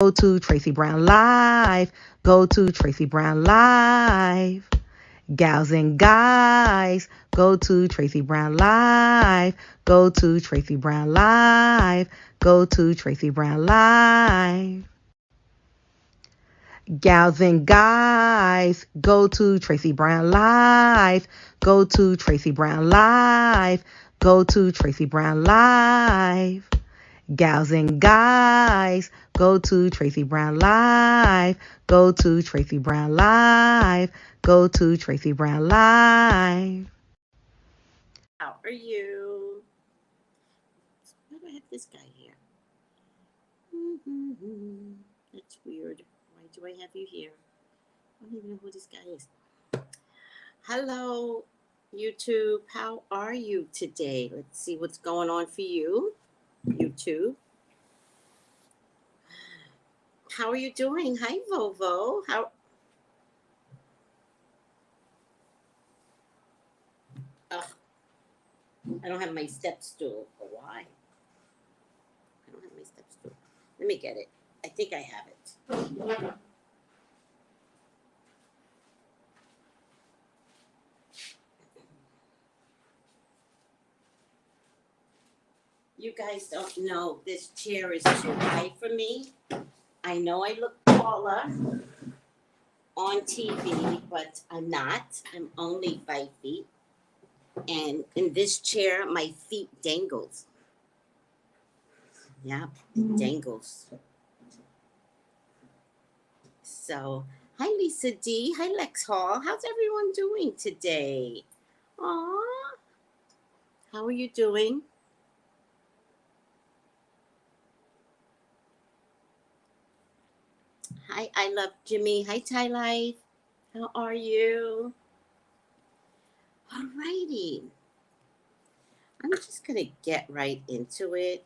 Go to Tracey Brown Live. Go to Tracey Brown Live. Gals and guys, go to Tracey Brown Live. Go to Tracey Brown Live. Go to Tracey Brown Live. Gals and guys, go to Tracey Brown Live. Go to Tracey Brown Live. Go to Tracey Brown Live. Gals and guys, go to Tracey Brown Live. Go to Tracey Brown Live. Go to Tracey Brown Live. How are you? Why do I have this guy here? That's weird. Why do I have you here? I don't even know who this guy is. Hello, YouTube. How are you today? Let's see what's going on for you, YouTube. How are you doing? Hi, Vovo. How? Ugh. I don't have my step stool. Why? I don't have my step stool. Let me get it. I think I have it. You guys don't know this chair is too high for me. I know I look taller on TV, but I'm not. I'm only 5 feet. And in this chair, my feet dangles. Yeah, it dangles. So, hi Lisa D. Hi Lex Hall. How's everyone doing today? Aw. How are you doing? Hi, I love Jimmy. Hi, Thai Life. How are you? Alrighty. I'm just going to get right into it.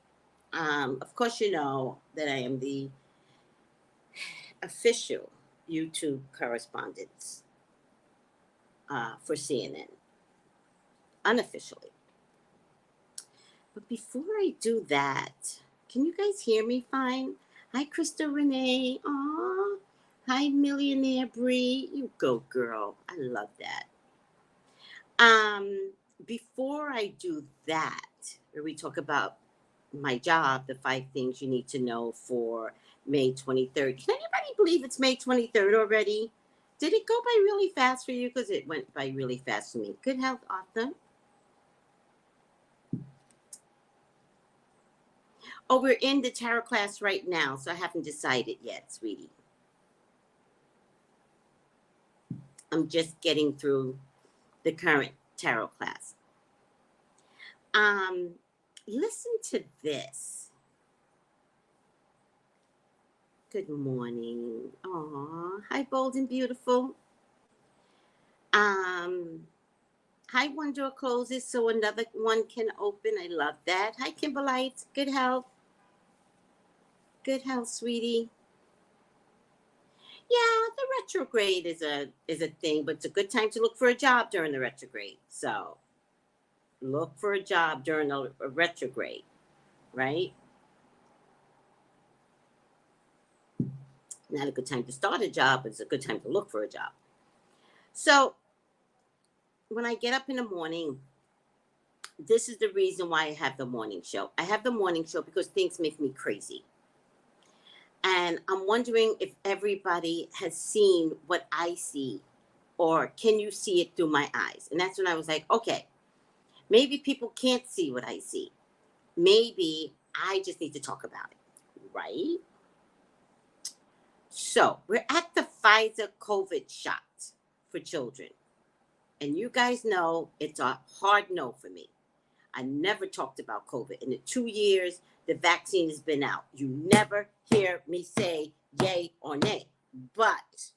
Of course, you know that I am the official YouTube correspondent for CNN, unofficially. But before I do that, can you guys hear me fine? Hi, Krista Renee. Aw. Hi, Millionaire Bree. You go, girl. I love that. Before I do that, where we talk about my job, the 5 things you need to know for May 23rd. Can anybody believe it's May 23rd already? Did it go by really fast for you? Because it went by really fast for me. Good health, Arthur. Oh, we're in the tarot class right now, so I haven't decided yet, sweetie. I'm just getting through the current tarot class. Listen to this. Good morning. Aw, hi, bold and beautiful. Hi, one door closes so another one can open. I love that. Hi, Kimberlite. Good health. Good health, sweetie. Yeah, the retrograde is a thing, but it's a good time to look for a job during the retrograde. So look for a job during a retrograde, right? Not a good time to start a job, but it's a good time to look for a job. So when I get up in the morning, this is the reason why I have the morning show. I have the morning show because things make me crazy. And I'm wondering if everybody has seen what I see, or can you see it through my eyes? And that's when I was like, okay, maybe people can't see what I see. Maybe I just need to talk about it, right? So we're at the Pfizer COVID shot for children. And you guys know it's a hard no for me. I never talked about COVID. In the 2 years the vaccine has been out, you never hear me say yay or nay. But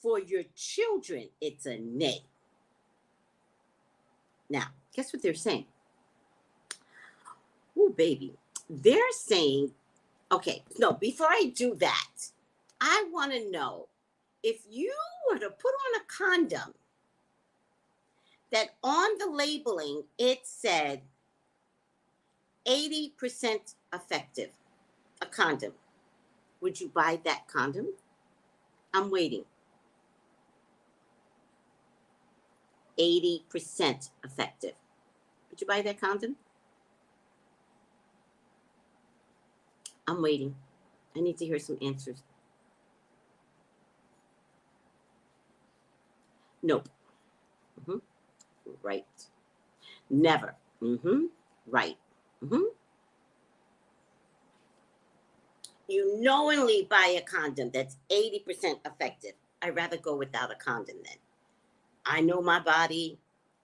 for your children, it's a nay. Now, guess what they're saying? Oh, baby. They're saying, okay, no, before I do that, I want to know if you were to put on a condom that on the labeling, it said 80% effective. a condom. Would you buy that condom? I'm waiting. 80% effective. Would you buy that condom? I'm waiting. I need to hear some answers. Nope. Mm-hmm. Right. Never. Mm-hmm. Right. Mm-hmm. You knowingly buy a condom that's 80% effective. I'd rather go without a condom then. I know my body.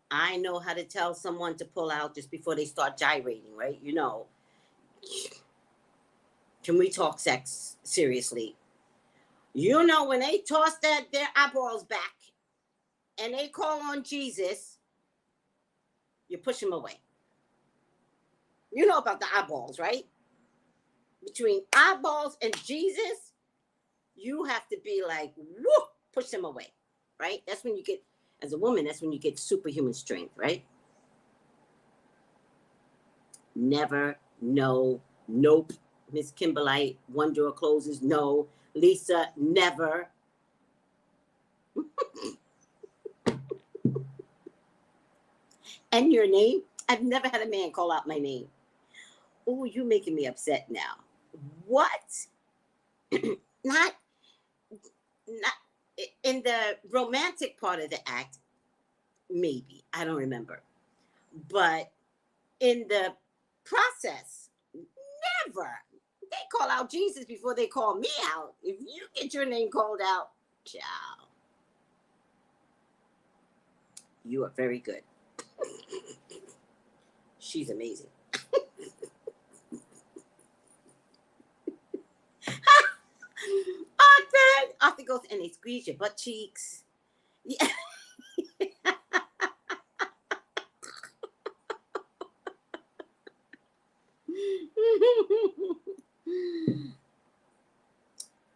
I know how to tell someone to pull out just before they start gyrating, right? You know. Can we talk sex seriously? You know, when they toss their eyeballs back and they call on Jesus, you push them away. You know about the eyeballs, right? Between eyeballs and Jesus, you have to be like, whoo, push them away, right? That's when you get, as a woman, that's when you get superhuman strength, right? Never, no, nope. Miss Kimberlite, one door closes, no. Lisa, never. And your name? I've never had a man call out my name. Oh, you're making me upset now. What? not in the romantic part of the act, maybe. I don't remember. But in the process, never. They call out Jesus before they call me out. If you get your name called out, ciao. You are very good. She's amazing. Arthur goes, and they squeeze your butt cheeks. Yeah.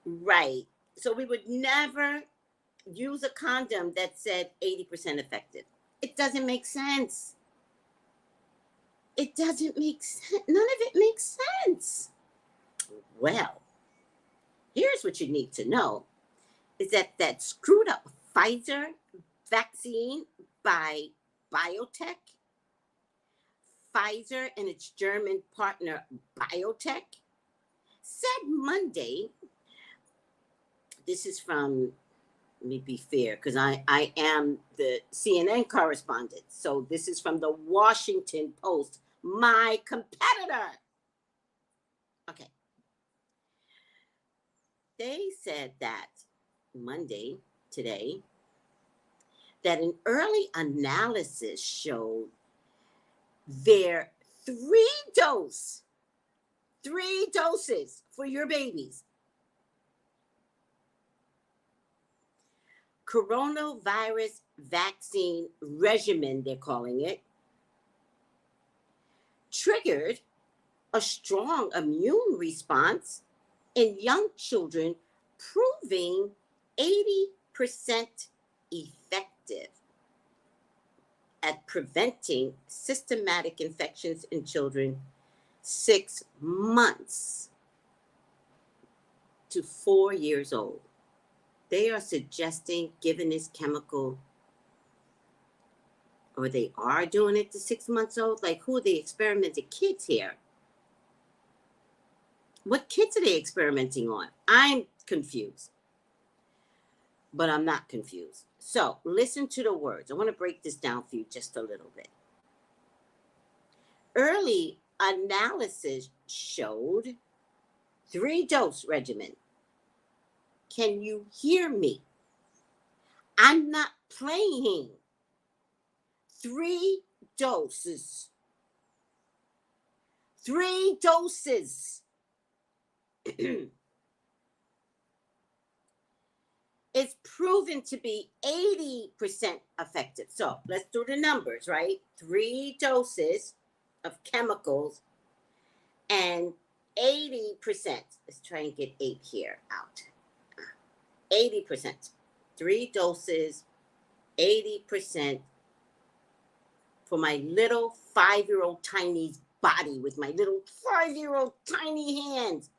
Right. So we would never use a condom that said 80% effective. It doesn't make sense. It doesn't make sense. None of it makes sense. Well, here's what you need to know is that screwed up Pfizer vaccine by biotech, Pfizer and its German partner biotech, said Monday, this is from, let me be fair, because I am the CNN correspondent. So this is from the Washington Post, my competitor. Okay. They said that Monday, today, that an early analysis showed their three doses for your babies, coronavirus vaccine regimen, they're calling it, triggered a strong immune response in young children, proving 80% effective at preventing systematic infections in children 6 months to 4 years old. They are suggesting giving this chemical, or they are doing it to 6 months old. Like, who are they experimenting? Kids here. What kids are they experimenting on? I'm confused. But I'm not confused. So listen to the words. I want to break this down for you just a little bit. Early analysis showed 3-dose regimen. Can you hear me? I'm not playing. 3 doses. 3 doses. It's proven to be 80% effective. So let's do the numbers, right? 3 doses of chemicals and 80%. Let's try and get 8 here out. 80%. 3 doses, 80% for my little 5-year-old tiny body with my little 5-year-old tiny hands.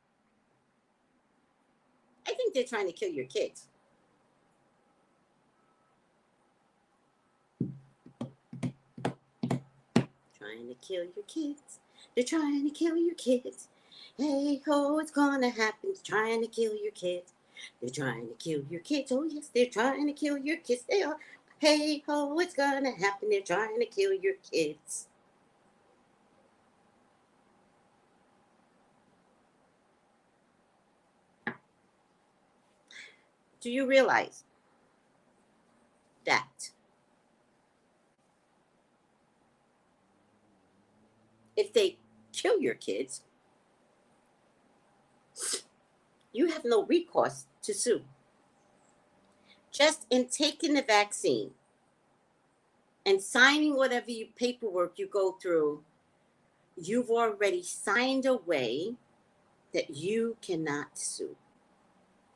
they're trying to kill your kids. Trying to kill your kids. They're trying to kill your kids. Hey ho, it's gonna happen. They're trying to kill your kids. They're trying to kill your kids. Oh yes, they're trying to kill your kids. They are. Hey ho, it's gonna happen. They're trying to kill your kids. Do you realize that if they kill your kids, you have no recourse to sue? Just in taking the vaccine and signing whatever paperwork you go through, you've already signed away that you cannot sue.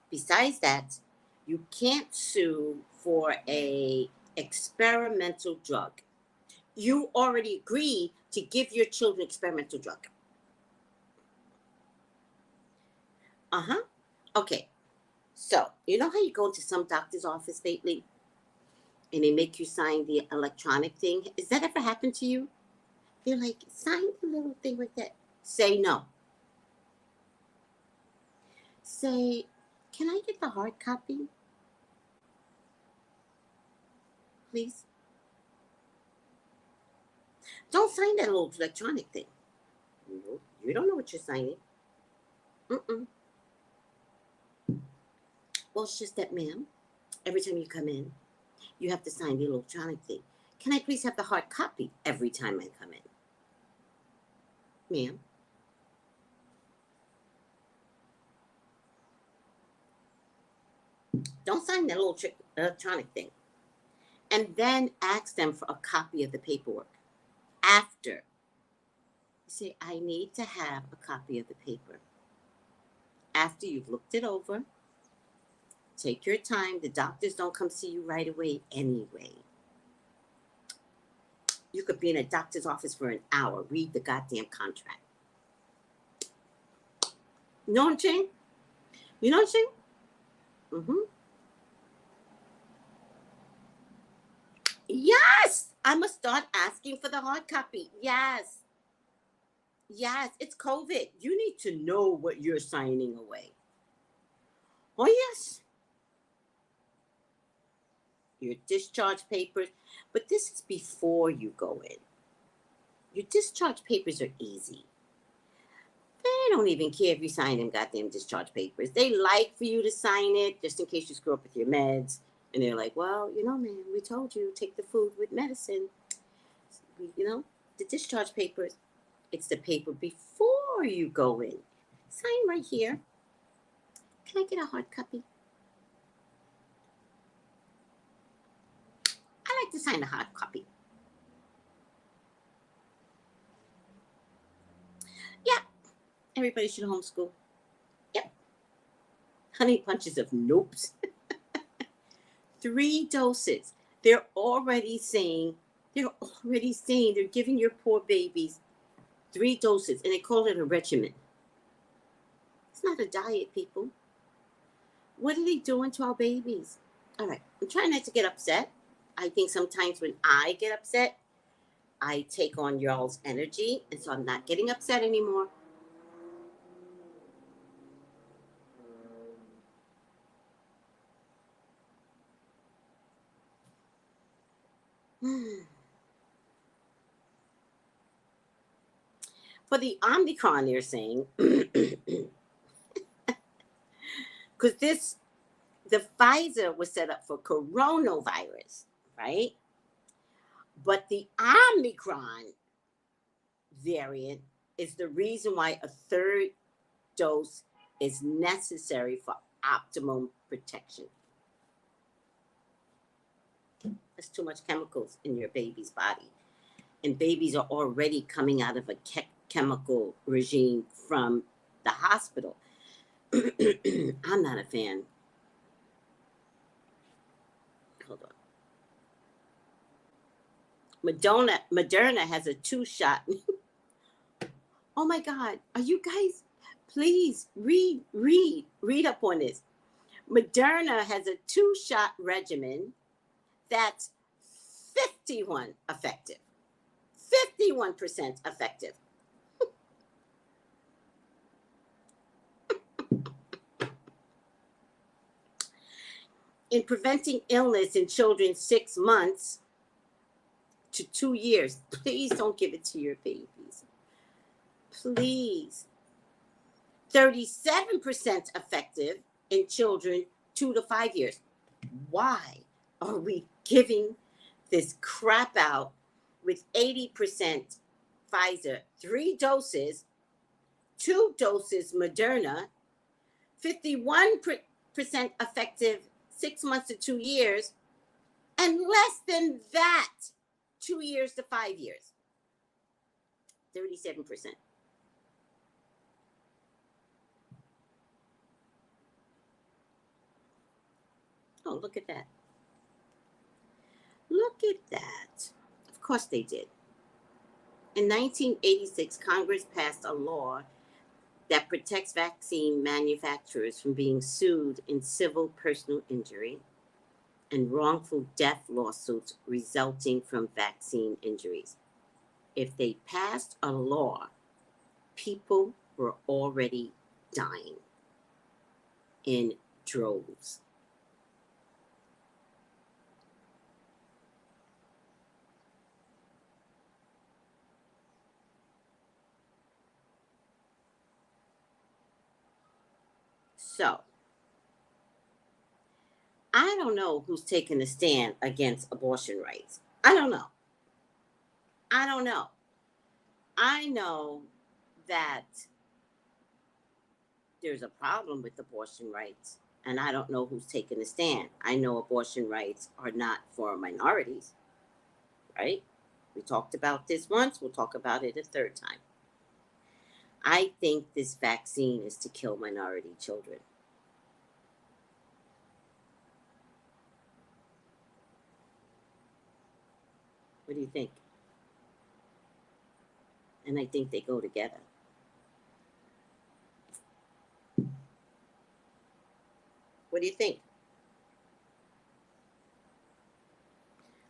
Besides that, you can't sue for a experimental drug. You already agreed to give your children experimental drug. Okay. So, you know how you go into some doctor's office lately and they make you sign the electronic thing? Has that ever happened to you? They're like, sign the little thing with that. Say no. Say, can I get the hard copy? Please. Don't sign that little electronic thing. You don't know what you're signing. Well, it's just that, ma'am, every time you come in, you have to sign the electronic thing. Can I please have the hard copy every time I come in? Ma'am. Don't sign that little electronic thing. And then ask them for a copy of the paperwork. After, you say, I need to have a copy of the paper. After you've looked it over, take your time. The doctors don't come see you right away anyway. You could be in a doctor's office for an hour. Read the goddamn contract. You know what I'm saying? You know what I'm saying? Yes! I must start asking for the hard copy. Yes. Yes, it's COVID. You need to know what you're signing away. Oh, yes. Your discharge papers. But this is before you go in. Your discharge papers are easy. They don't even care if you sign them goddamn discharge papers. They like for you to sign it just in case you screw up with your meds. And they're like, well, you know, man, we told you, take the food with medicine. You know, the discharge papers, it's the paper before you go in. Sign right here. Can I get a hard copy? I like to sign a hard copy. Yeah, everybody should homeschool. Yep. Honey punches of nopes. 3 doses. They're already saying they're giving your poor babies 3 doses, and they call it a regimen. It's not a diet, people. What are they doing to our babies? All right, I'm trying not to get upset. I think sometimes when I get upset, I take on y'all's energy, and so I'm not getting upset anymore. For the Omicron, they're saying, because the Pfizer was set up for coronavirus, right? But the Omicron variant is the reason why a 3rd dose is necessary for optimum protection. There's too much chemicals in your baby's body. And babies are already coming out of a chemical regime from the hospital. I'm not a fan. Hold on. Moderna has a 2-shot. Oh my God. Are you guys, please read up on this. Moderna has a 2-shot regimen that's 51% effective. 51% effective. In preventing illness in children 6 months to 2 years. Please don't give it to your babies. Please. 37% effective in children 2 to 5 years. Why are we giving this crap out with 80% Pfizer, 3 doses, 2 doses Moderna, 51% effective 6 months to 2 years, and less than that 2 years to 5 years? 37%. Oh, look at that. Look at that. Of course they did. In 1986, Congress passed a law that protects vaccine manufacturers from being sued in civil personal injury and wrongful death lawsuits resulting from vaccine injuries. If they passed a law, people were already dying in droves. So, I don't know who's taking a stand against abortion rights. I don't know. I don't know. I know that there's a problem with abortion rights, and I don't know who's taking a stand. I know abortion rights are not for minorities, right? We talked about this once. We'll talk about it a third time. I think this vaccine is to kill minority children. What do you think? And I think they go together. What do you think?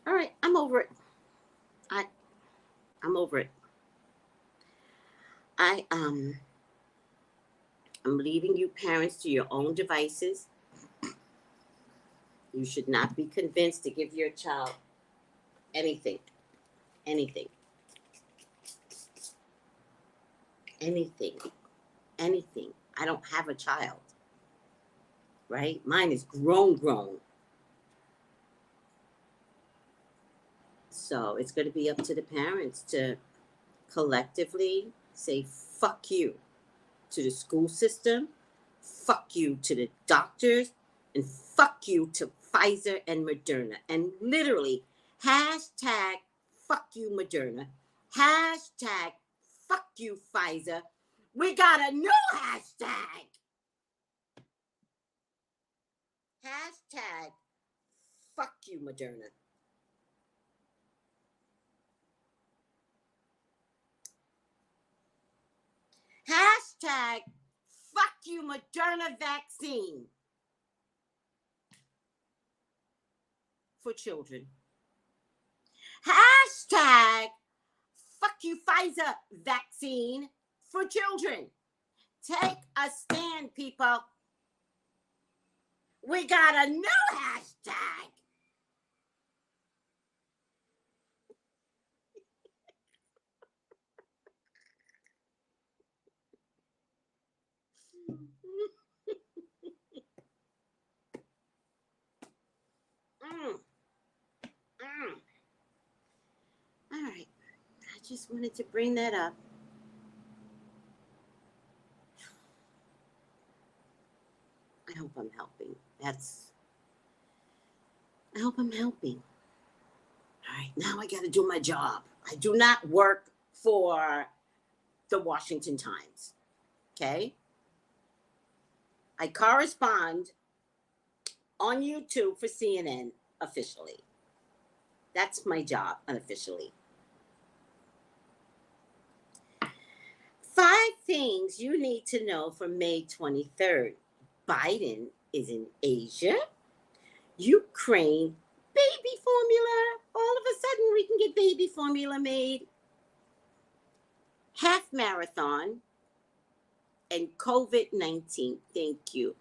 All right, I'm over it. I'm over it. I'm leaving you parents to your own devices. You should not be convinced to give your child anything. Anything. Anything. Anything. I don't have a child. Right? Mine is grown. So it's going to be up to the parents to collectively say fuck you to the school system, fuck you to the doctors, and fuck you to Pfizer and Moderna. And literally, hashtag fuck you Moderna, hashtag fuck you Pfizer. We got a new hashtag. Hashtag fuck you Moderna. Hashtag fuck you Moderna vaccine for children. Hashtag fuck you Pfizer vaccine for children. Take a stand, people. We got a new hashtag. All right. I just wanted to bring that up. I hope I'm helping. I hope I'm helping. All right. Now I got to do my job. I do not work for the Washington Times. Okay? I correspond on YouTube for CNN officially. That's my job unofficially. 5 things you need to know for May 23rd. Biden is in Asia. Ukraine, baby formula. All of a sudden, we can get baby formula made. Half marathon and COVID-19. Thank you.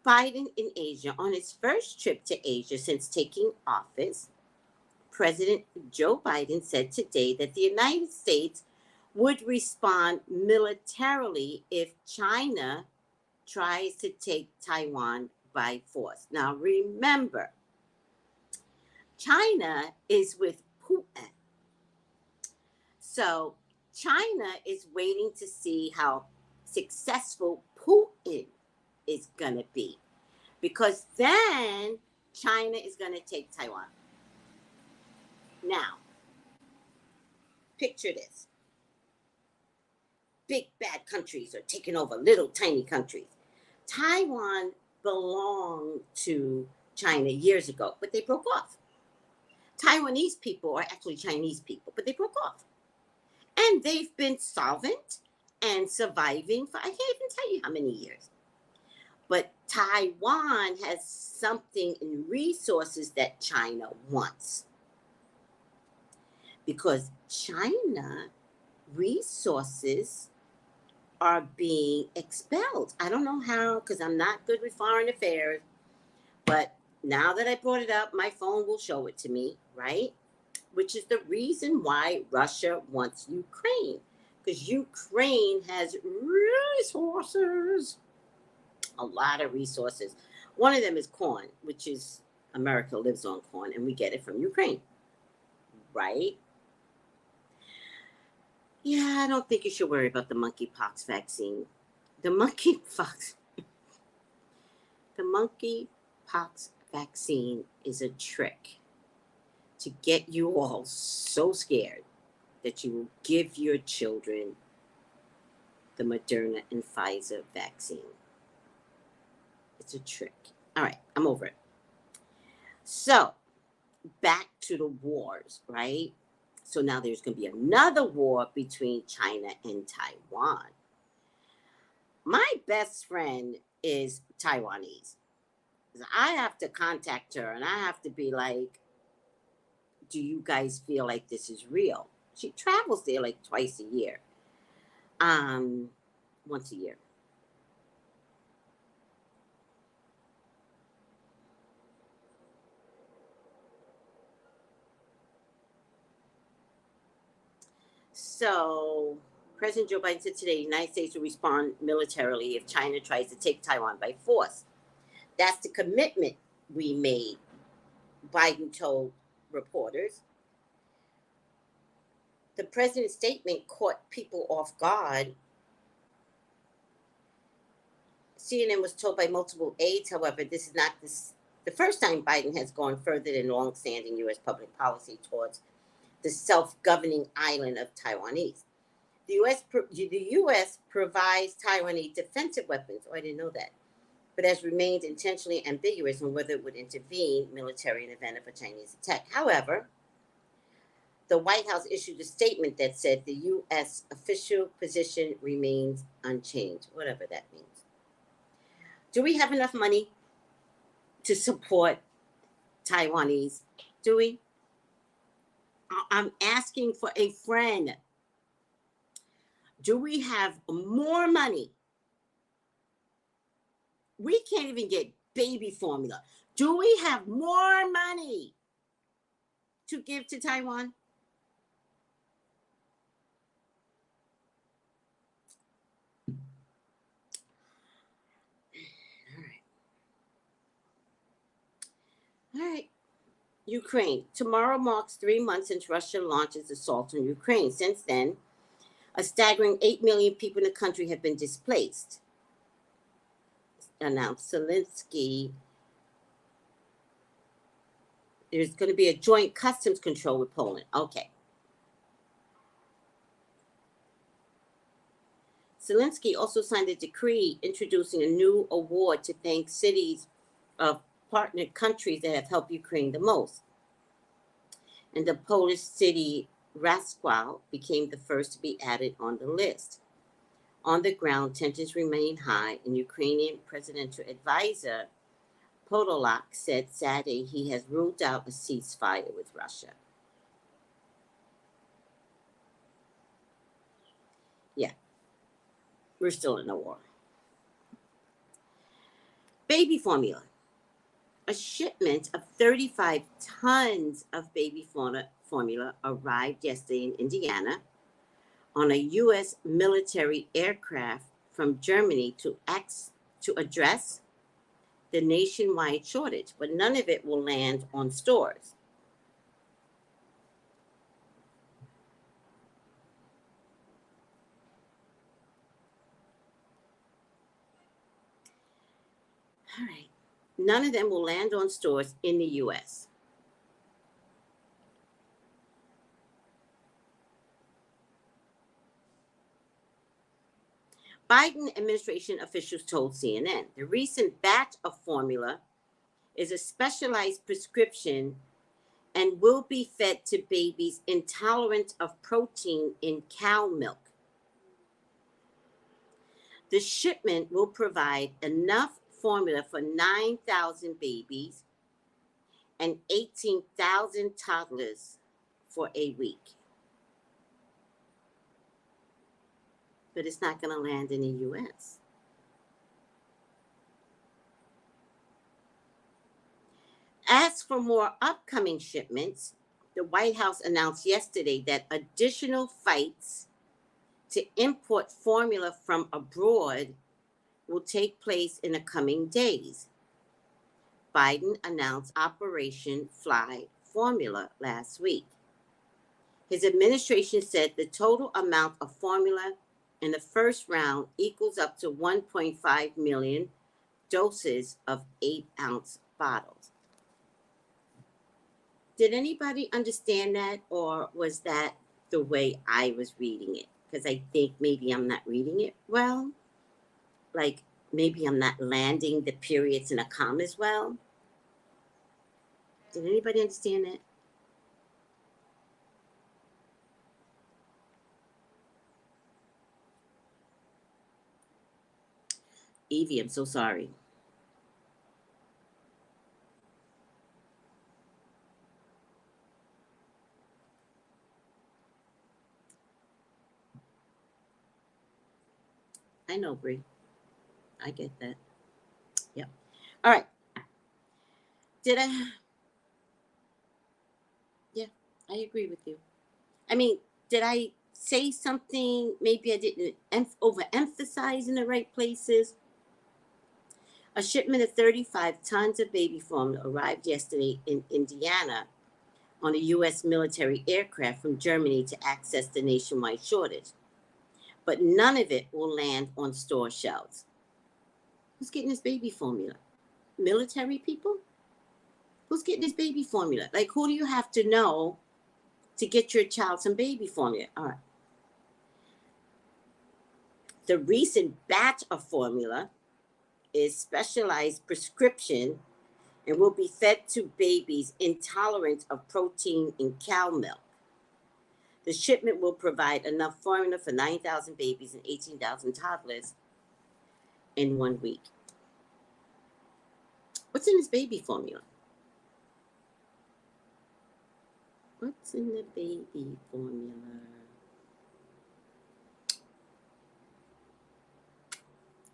Biden in Asia. On his first trip to Asia since taking office, President Joe Biden said today that the United States would respond militarily if China tries to take Taiwan by force. Now, remember, China is with Putin. So, China is waiting to see how successful Putin is going to be, because then China is going to take Taiwan. Now, picture this. Big bad countries are taking over little tiny countries. Taiwan belonged to China years ago, but they broke off. Taiwanese people are actually Chinese people, but they broke off. And they've been solvent and surviving for, I can't even tell you how many years. But Taiwan has something in resources that China wants. Because China resources are being expelled. I don't know how, because I'm not good with foreign affairs. But now that I brought it up, my phone will show it to me, right? Which is the reason why Russia wants Ukraine. Because Ukraine has resources. A lot of resources. One of them is corn, which is America lives on corn, and we get it from Ukraine. Right? Yeah, I don't think you should worry about the monkeypox vaccine. The monkeypox vaccine is a trick to get you all so scared that you will give your children the Moderna and Pfizer vaccine. It's a trick. All right, I'm over it. So, back to the wars, right? So now there's going to be another war between China and Taiwan. My best friend is Taiwanese. I have to contact her and I have to be like, do you guys feel like this is real? She travels there like twice a year. Once a year. So, President Joe Biden said today, the United States will respond militarily if China tries to take Taiwan by force. That's the commitment we made, Biden told reporters. The president's statement caught people off guard. CNN was told by multiple aides, however, this is not the first time Biden has gone further than long-standing U.S. public policy towards the self-governing island of Taiwanese. The U.S. provides Taiwanese defensive weapons. Oh, I didn't know that. But has remained intentionally ambiguous on whether it would intervene military in the event of a Chinese attack. However, the White House issued a statement that said the U.S. official position remains unchanged, whatever that means. Do we have enough money to support Taiwanese? Do we? I'm asking for a friend. Do we have more money? We can't even get baby formula. Do we have more money to give to Taiwan? All right. Ukraine. Tomorrow marks 3 months since Russia launched its assault on Ukraine. Since then, a staggering 8 million people in the country have been displaced, announced Zelensky. There's going to be a joint customs control with Poland. Okay. Zelensky also signed a decree introducing a new award to thank cities of partnered countries that have helped Ukraine the most. And the Polish city Raskwa became the first to be added on the list. On the ground, tensions remain high, and Ukrainian presidential advisor Podolak said Saturday he has ruled out a ceasefire with Russia. Yeah, we're still in a war. Baby formula. A shipment of 35 tons of baby formula arrived yesterday in Indiana on a U.S. military aircraft from Germany to address the nationwide shortage, but none of it will land on stores. All right. None of them will land on stores in the U.S. Biden administration officials told CNN the recent batch of formula is a specialized prescription and will be fed to babies intolerant of protein in cow milk. The shipment will provide enough formula for 9,000 babies and 18,000 toddlers for a week. But it's not going to land in the U.S. As for more upcoming shipments, the White House announced yesterday that additional fights to import formula from abroad will take place in the coming days. Biden announced Operation Fly Formula last week. His administration said the total amount of formula in the first round equals up to 1.5 million doses of 8-ounce bottles. Did anybody understand that, or was that the way I was reading it? Because I think maybe I'm not reading it well. Like maybe I'm not landing the periods and a commas well. Did anybody understand that? Evie, I'm so sorry. I know, Bree. I get that. Yep. All right. Yeah, I agree with you. I mean, did I say something? Maybe I didn't overemphasize in the right places. A shipment of 35 tons of baby formula arrived yesterday in Indiana on a U.S. military aircraft from Germany to access the nationwide shortage. But none of it will land on store shelves. Who's getting this baby formula? Military people? Who's getting this baby formula? Like, who do you have to know to get your child some baby formula? All right. The recent batch of formula is specialized prescription and will be fed to babies intolerant of protein in cow milk. The shipment will provide enough formula for 9,000 babies and 18,000 toddlers in 1 week. What's in this baby formula? What's in the baby formula?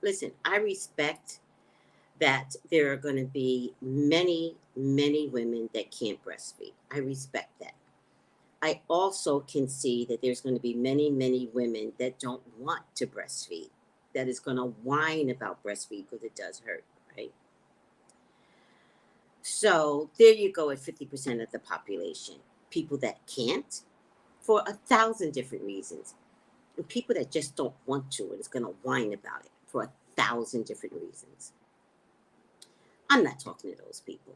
Listen, I respect that there are going to be many, many women that can't breastfeed. I respect that. I also can see that there's going to be many, many women that don't want to breastfeed, that is going to whine about breastfeed because it does hurt, right? So there you go at 50% of the population. People that can't for 1,000 different reasons. And people that just don't want to and is going to whine about it for 1,000 different reasons. I'm not talking to those people.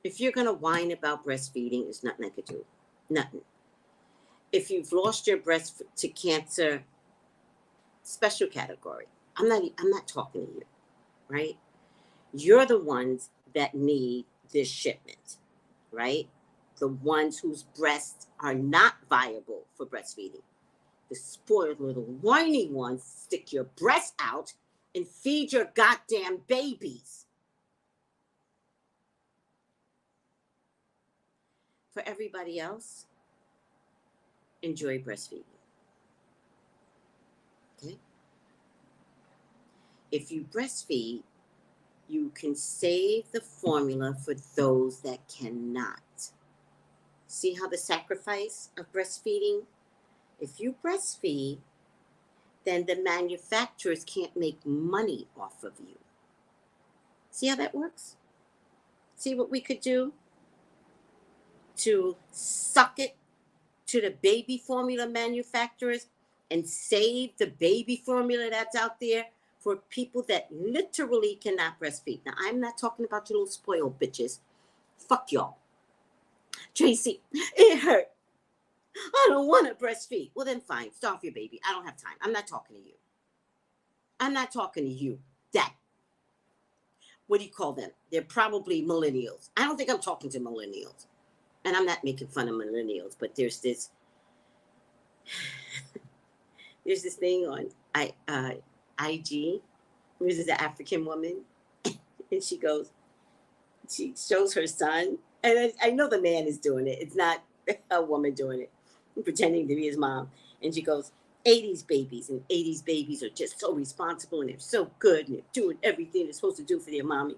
If you're going to whine about breastfeeding, there's nothing I could do. Nothing. If you've lost your breast to cancer, special category. I'm not talking to you, right? You're the ones that need this shipment, right? The ones whose breasts are not viable for breastfeeding. The spoiled little whiny ones stick your breast out and feed your goddamn babies. For everybody else, enjoy breastfeeding. Okay? If you breastfeed, you can save the formula for those that cannot. See how the sacrifice of breastfeeding? If you breastfeed, then the manufacturers can't make money off of you. See how that works? See what we could do to suck it to the baby formula manufacturers and save the baby formula that's out there for people that literally cannot breastfeed. Now, I'm not talking about you little spoiled bitches. Fuck y'all. Tracy, it hurt. I don't want to breastfeed. Well, then fine. Starve your baby. I don't have time. I'm not talking to you. I'm not talking to you. That. What do you call them? They're probably millennials. I don't think I'm talking to millennials. And I'm not making fun of millennials, but there's this thing on IG. This is an African woman. And she shows her son. And I know the man is doing it. It's not a woman doing it, pretending to be his mom. And she goes, 80s babies, and 80s babies are just so responsible, and they're so good, and they're doing everything they're supposed to do for their mommy.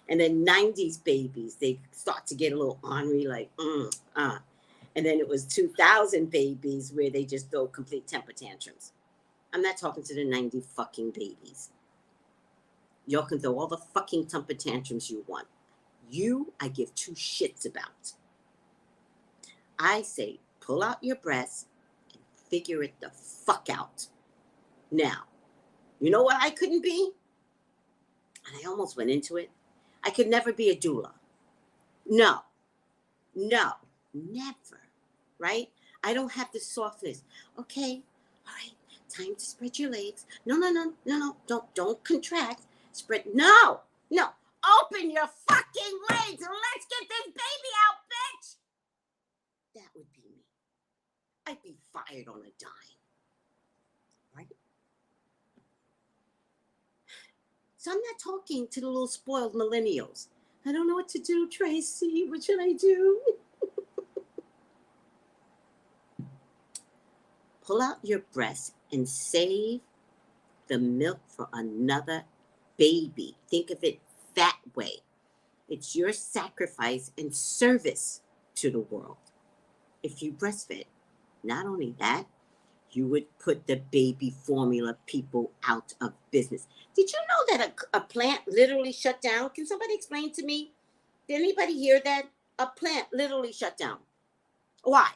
And then 90s babies, they start to get a little ornery, like, And then it was 2000 babies where they just throw complete temper tantrums. I'm not talking to the 90 fucking babies. Y'all can throw all the fucking temper tantrums you want. You, I give two shits about. I say, pull out your breasts and figure it the fuck out. Now, you know what I couldn't be? And I almost went into it. I could never be a doula. No, never, right? I don't have the softness. Okay, all right, time to spread your legs. No, don't contract. Spread, no. Open your fucking legs and let's get this baby out, bitch. That would be me. I'd be fired on a dime, right? So I'm not talking to the little spoiled millennials. I don't know what to do, Tracy. What should I do? Pull out your breast and save the milk for another baby. Think of it that way. It's your sacrifice and service to the world. If you breastfed, not only that, you would put the baby formula people out of business. Did you know that a plant literally shut down? Can somebody explain to me? Did anybody hear that? A plant literally shut down. Why?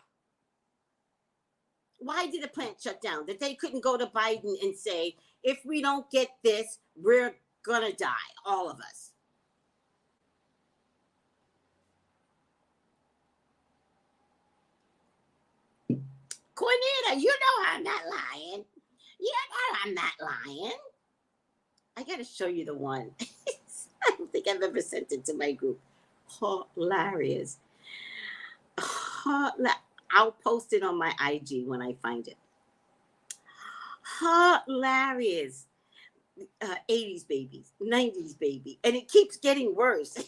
Why did the plant shut down? That they couldn't go to Biden and say, if we don't get this, we're going to die, all of us. Cornetta, you know I'm not lying. You know I'm not lying. I got to show you the one. I don't think I've ever sent it to my group. Hilarious. I'll post it on my IG when I find it. Hilarious. 80s babies, 90s baby. And it keeps getting worse.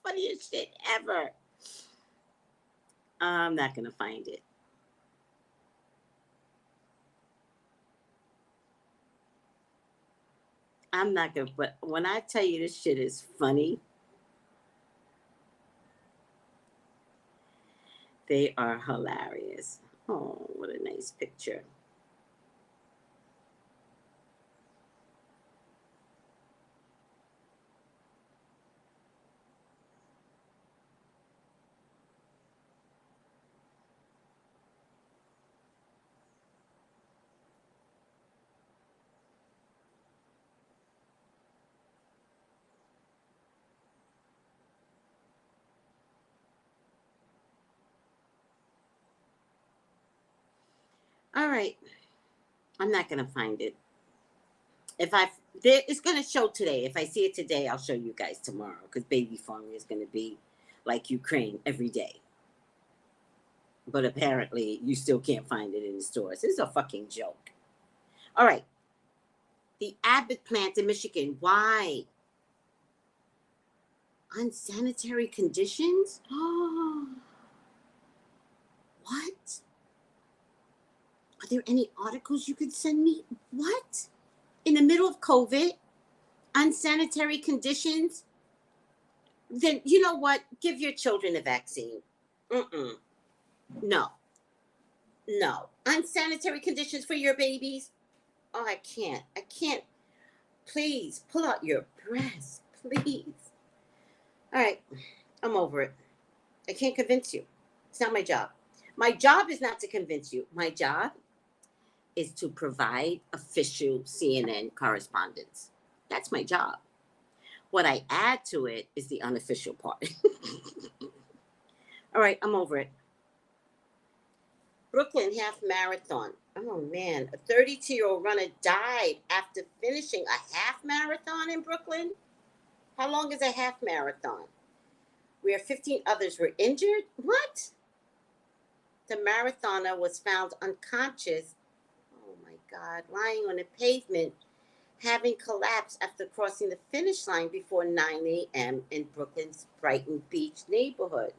Funniest shit ever. I'm not going to find it. I'm not going to, but when I tell you this shit is funny, they are hilarious. Oh, what a nice picture. All right. I'm not going to find it. If I It's going to show today. If I see it today, I'll show you guys tomorrow, because baby formula is going to be like Ukraine every day. But apparently, you still can't find it in the stores. This is a fucking joke. All right. The Abbott plant in Michigan. Why? Unsanitary conditions? Oh. What? Are there any articles you could send me? What? In the middle of COVID? Unsanitary conditions? Then, you know what? Give your children a vaccine. No. No. Unsanitary conditions for your babies? Oh, I can't. Please, pull out your breast. Please. All right. I'm over it. I can't convince you. It's not my job. My job is not to convince you. My job is to provide official CNN correspondence. That's my job. What I add to it is the unofficial part. All right, I'm over it. Brooklyn half marathon. Oh man, a 32-year-old runner died after finishing a half marathon in Brooklyn. How long is a half marathon? Where 15 others were injured? What? The marathoner was found unconscious, oh my God, lying on the pavement, having collapsed after crossing the finish line before 9 a.m. in Brooklyn's Brighton Beach neighborhood.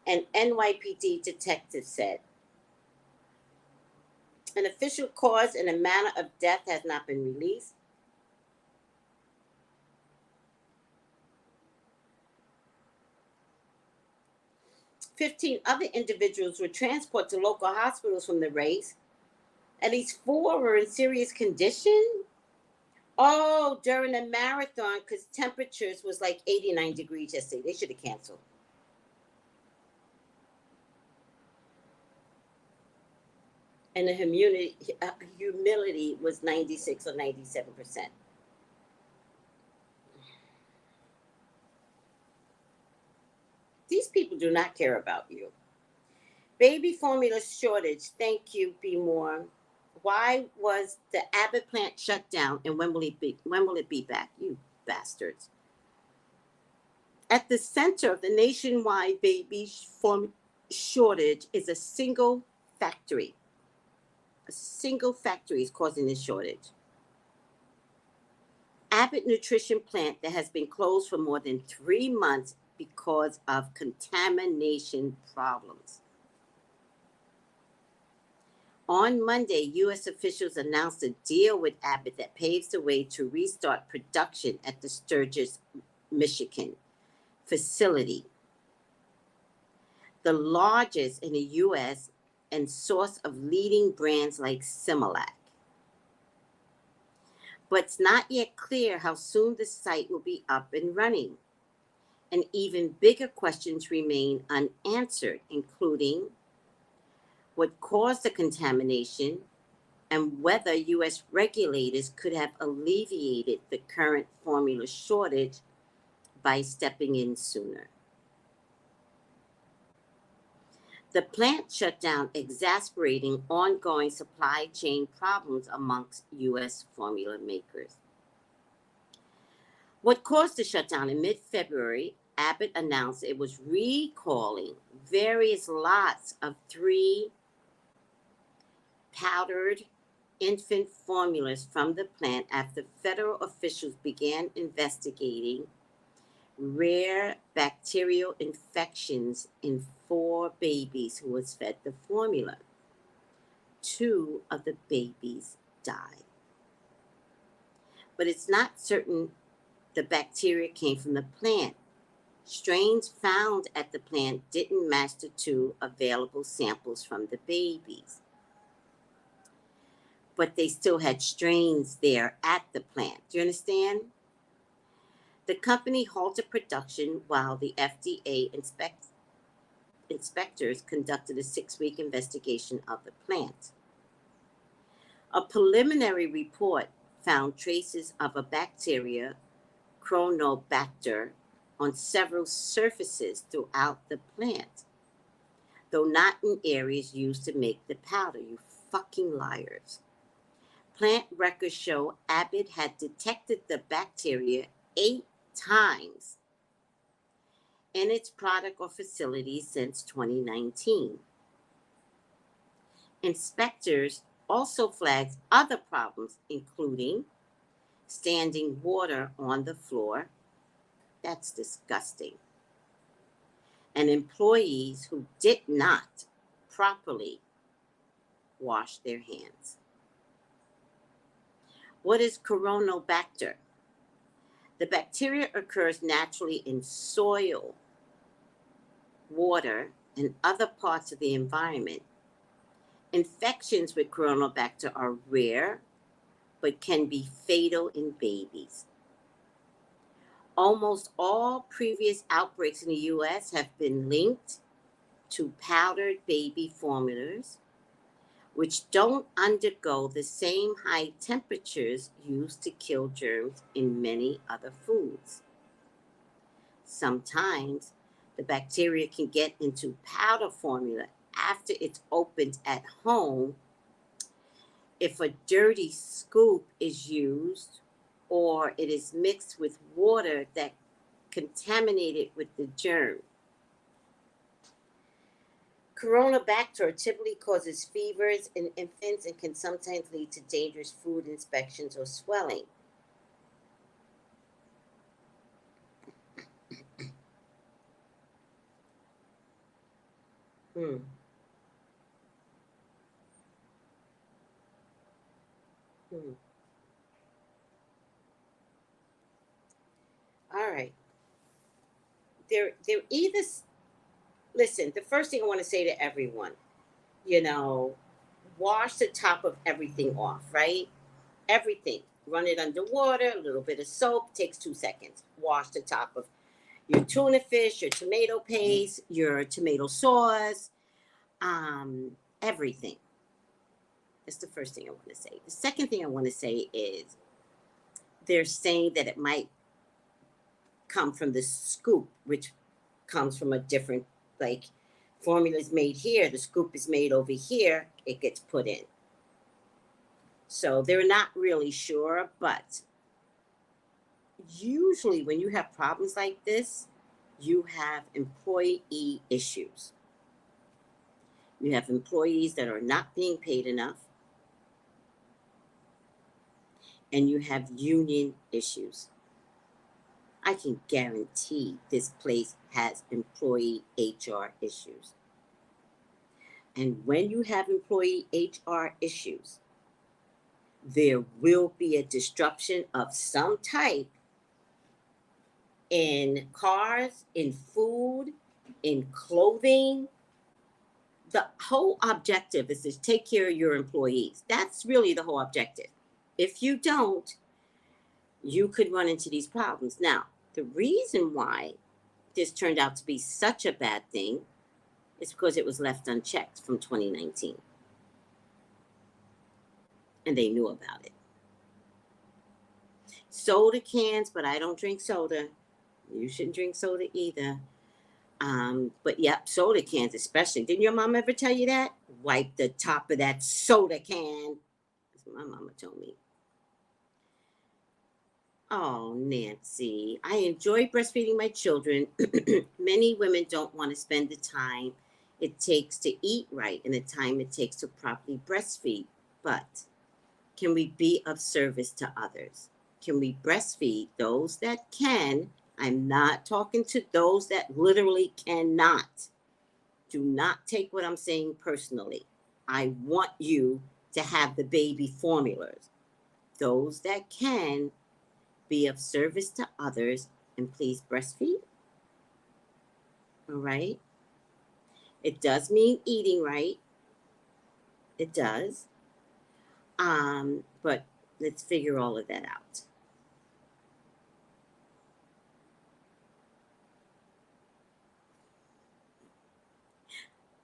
An NYPD detective said. An official cause and a manner of death has not been released. "15 other individuals were transported to local hospitals from the race. At least 4 were in serious condition." Oh, during the marathon, because temperatures was like 89 degrees yesterday. They should have canceled. And the humidity was 96 or 97%. These people do not care about you. Baby formula shortage. Thank you, Be More. Why was the Abbott plant shut down, and when will it be back? You bastards. At the center of the nationwide baby formula shortage is a single factory. A single factory is causing this shortage. Abbott Nutrition plant that has been closed for more than 3 months because of contamination problems. On Monday, U.S. officials announced a deal with Abbott that paves the way to restart production at the Sturgis, Michigan facility, the largest in the U.S. and source of leading brands like Similac. But it's not yet clear how soon the site will be up and running. And even bigger questions remain unanswered, including what caused the contamination and whether U.S. regulators could have alleviated the current formula shortage by stepping in sooner. The plant shut down, exacerbating ongoing supply chain problems amongst U.S. formula makers. What caused the shutdown? In mid-February, Abbott announced it was recalling various lots of 3 powdered infant formulas from the plant after federal officials began investigating rare bacterial infections in 4 babies who was fed the formula. 2 of the babies died. But it's not certain the bacteria came from the plant. Strains found at the plant didn't match the 2 available samples from the babies. But they still had strains there at the plant. Do you understand? The company halted production while the FDA inspectors conducted a 6-week investigation of the plant. A preliminary report found traces of a bacteria, Coronal Bacter, on several surfaces throughout the plant, though not in areas used to make the powder. You fucking liars. Plant records show Abbott had detected the bacteria 8 times in its product or facility since 2019. Inspectors also flagged other problems, including standing water on the floor. That's disgusting. And employees who did not properly wash their hands. What is Coronal Bacter? The bacteria occurs naturally in soil, water, and other parts of the environment. Infections with Coronal Bacter are rare, but can be fatal in babies. Almost all previous outbreaks in the U.S. have been linked to powdered baby formulas, which don't undergo the same high temperatures used to kill germs in many other foods. Sometimes the bacteria can get into powder formula after it's opened at home if a dirty scoop is used or it is mixed with water that contaminated with the germ. Coronabacter typically causes fevers in infants and can sometimes lead to dangerous food inspections or swelling. Hmm. Hmm. All right. They're either listen. The first thing I want to say to everyone, you know, wash the top of everything off, right? Everything. Run it under water, a little bit of soap, takes 2 seconds. Wash the top of your tuna fish, your tomato paste, your tomato sauce, everything. That's the first thing I want to say. The second thing I want to say is they're saying that it might come from the scoop, which comes from a different, like, formula is made here, the scoop is made over here, it gets put in. So they're not really sure, but usually when you have problems like this, you have employee issues. You have employees that are not being paid enough, and you have union issues. I can guarantee this place has employee HR issues. And when you have employee HR issues, there will be a disruption of some type in cars, in food, in clothing. The whole objective is to take care of your employees. That's really the whole objective. If you don't, you could run into these problems. Now, the reason why this turned out to be such a bad thing is because it was left unchecked from 2019. And they knew about it. Soda cans, but I don't drink soda. You shouldn't drink soda either. But yep, soda cans especially. Didn't your mom ever tell you that? Wipe the top of that soda can. That's what my mama told me. Oh, Nancy, I enjoy breastfeeding my children. Many women don't want to spend the time it takes to eat right and the time it takes to properly breastfeed. But can we be of service to others? Can we breastfeed those that can? I'm not talking to those that literally cannot. Do not take what I'm saying personally. I want you to have the baby formulas. Those that can, be of service to others, and please breastfeed. All right? It does mean eating right. It does. But let's figure all of that out.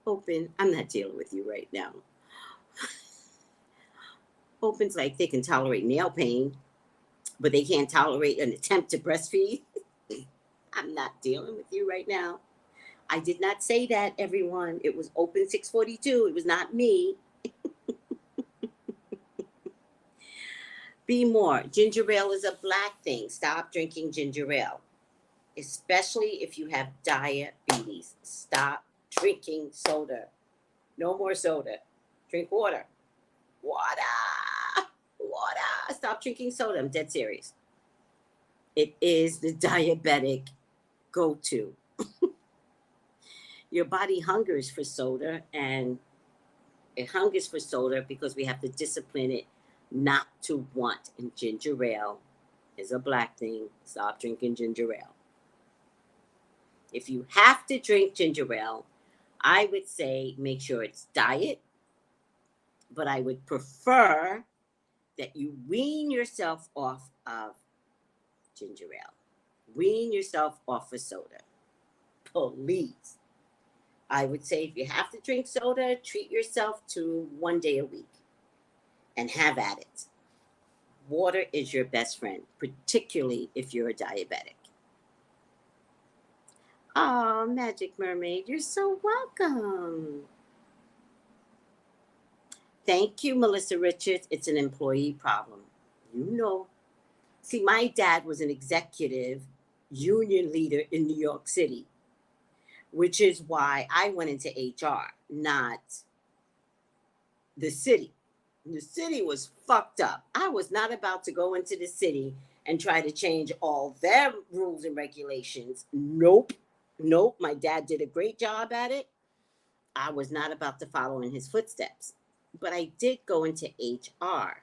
Open, I'm not dealing with you right now. Open's like they can tolerate nail pain, but they can't tolerate an attempt to breastfeed. I'm not dealing with you right now. I did not say that, everyone. It was Open 642. It was not me. Be more. Ginger ale is a black thing. Stop drinking ginger ale, especially if you have diabetes. Stop drinking soda. No more soda. Drink water. Water. Water. Stop drinking soda. I'm dead serious. It is the diabetic go-to. Your body hungers for soda, and it hungers for soda because we have to discipline it not to want. And ginger ale is a black thing. Stop drinking ginger ale. If you have to drink ginger ale, I would say make sure it's diet, but I would prefer that you wean yourself off of ginger ale. Wean yourself off of soda. Please. I would say if you have to drink soda, treat yourself to 1 day a week and have at it. Water is your best friend, particularly if you're a diabetic. Oh, Magic Mermaid, you're so welcome. Thank you, Melissa Richards. It's an employee problem. You know. See, my dad was an executive union leader in New York City, which is why I went into HR, not the city. The city was fucked up. I was not about to go into the city and try to change all their rules and regulations. Nope. Nope. My dad did a great job at it. I was not about to follow in his footsteps. But I did go into HR,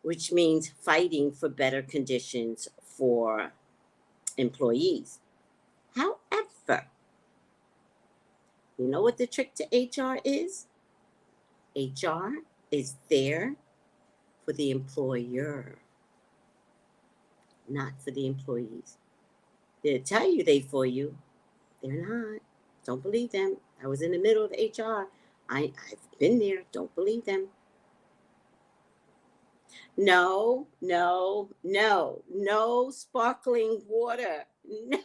which means fighting for better conditions for employees. However, you know what the trick to HR is? HR is there for the employer, not for the employees. They'll tell you they for you. They're not. Don't believe them. I was in the middle of HR. I've been there. Don't believe them. No sparkling water. No,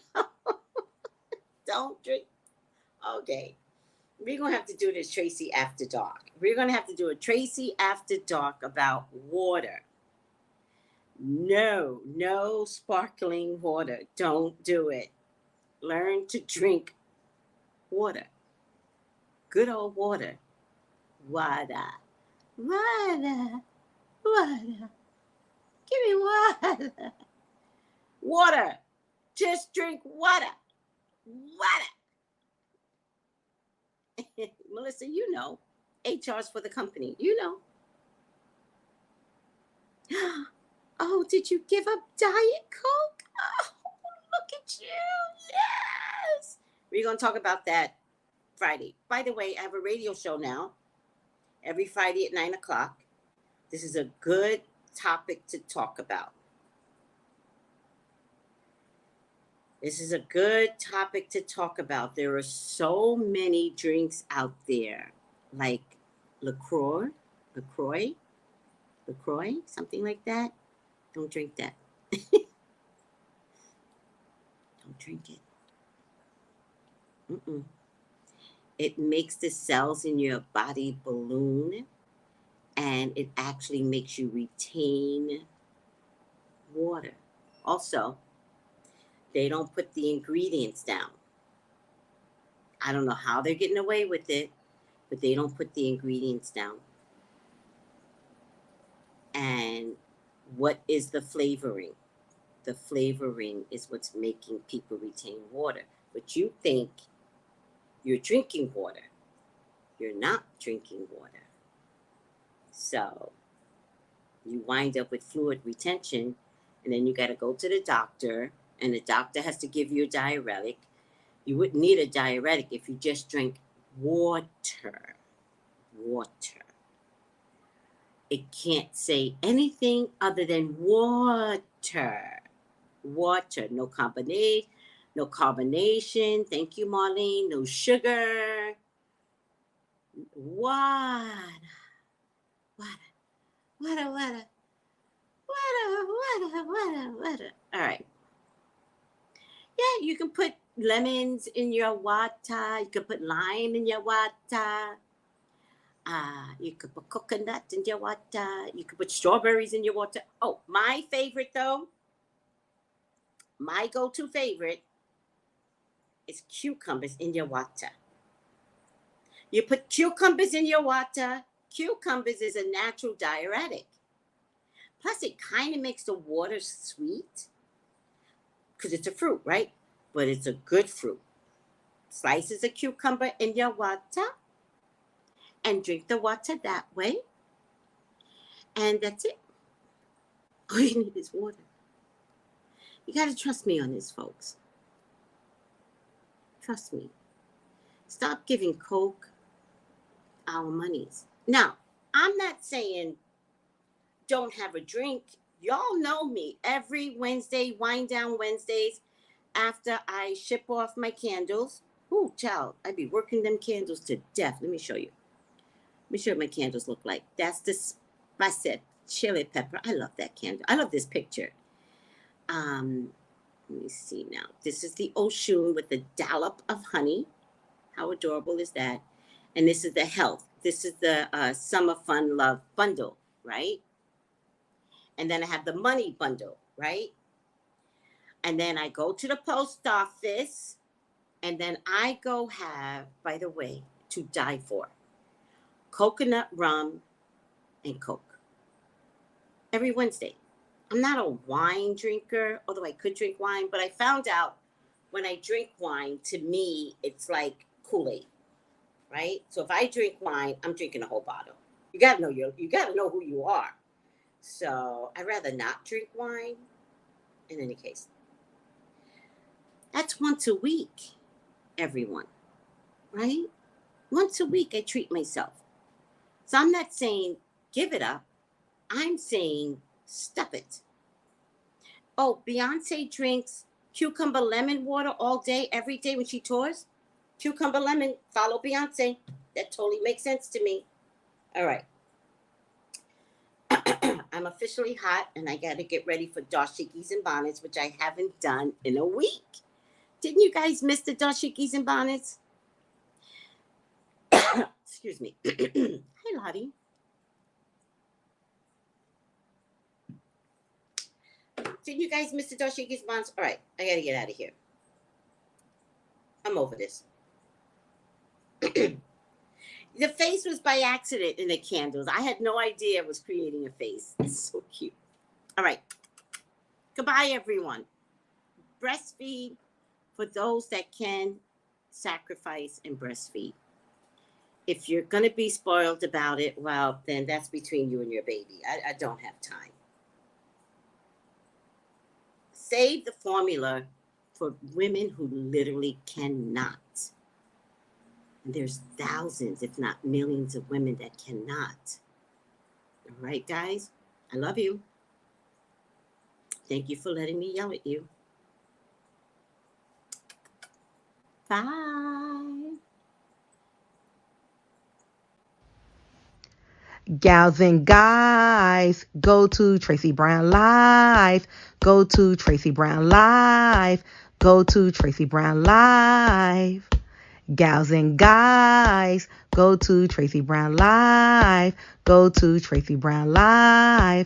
don't drink. Okay. We're going to have to do this Tracy After Dark. We're going to have to do a Tracy After Dark about water. No sparkling water. Don't do it. Learn to drink water. Good old water. Water. Water. Water. Give me water. Water. Just drink water. Water. Melissa, you know, HR's for the company. You know. Oh, did you give up Diet Coke? Oh, look at you. Yes. We're going to talk about that Friday. By the way, I have a radio show now every Friday at 9 o'clock. This is a good topic to talk about. There are so many drinks out there, like LaCroix, something like that. Don't drink that. Don't drink it. It makes the cells in your body balloon, and it actually makes you retain water. Also, they don't put the ingredients down. I don't know how they're getting away with it, but they don't put the ingredients down. And what is the flavoring? The flavoring is what's making people retain water. But you think you're drinking water. You're not drinking water. So you wind up with fluid retention, and then you got to go to the doctor, and the doctor has to give you a diuretic. You wouldn't need a diuretic if you just drink water. Water. It can't say anything other than water. Water. No carbonation. Thank you, Marlene. No sugar. Water. Water. All right. Yeah, you can put lemons in your water. You can put lime in your water. You could put coconut in your water. You could put strawberries in your water. Oh, my favorite though, my go-to favorite is cucumbers in your water. You put cucumbers in your water. Cucumbers is a natural diuretic. Plus, it kind of makes the water sweet because it's a fruit, right? But it's a good fruit. Slices of cucumber in your water and drink the water that way. And that's it. All you need is water. You got to trust me on this, folks. Trust me. Stop giving Coke our monies. Now, I'm not saying don't have a drink. Y'all know me. Every Wednesday, wind down Wednesdays, after I ship off my candles. Ooh, child, I be working them candles to death. Let me show you. Let me show you what my candles look like. That's the spiced chili pepper. I love that candle. I love this picture. Let me see now. This is the OSHUN with the dollop of honey. How adorable is that? And this is the health. This is the Summer Fun Love bundle, right? And then I have the money bundle, right? And then I go to the post office, and then I go have, by the way, to die for, coconut rum and Coke. Every Wednesday. I'm not a wine drinker, although I could drink wine, but I found out when I drink wine, to me, it's like Kool-Aid, right? So if I drink wine, I'm drinking a whole bottle. You gotta know who you are. So I'd rather not drink wine in any case. That's once a week, everyone, right? Once a week, I treat myself. So I'm not saying give it up. I'm saying stop it. Oh, Beyonce drinks cucumber lemon water all day, every day when she tours. Cucumber lemon, follow Beyonce. That totally makes sense to me. All right. I'm officially hot, and I got to get ready for dashikis and bonnets, which I haven't done in a week. Didn't you guys miss the dashikis and bonnets? Excuse me. Hi, Lottie. Didn't you guys miss the dashikis and bonnets? All right, I got to get out of here. I'm over this. The face was by accident in the candles. I had no idea I was creating a face. It's so cute. All right. Goodbye, everyone. Breastfeed for those that can sacrifice and breastfeed. If you're going to be spoiled about it, well, then that's between you and your baby. I don't have time. Save the formula for women who literally cannot. And there's thousands, if not millions of women that cannot. All right, guys, I love you. Thank you for letting me yell at you. Bye. Gals and guys, go to Tracey Brown Live. Go to Tracey Brown Live. Go to Tracey Brown Live. Gals and guys, go to Tracey Brown Live. Go to Tracey Brown Live.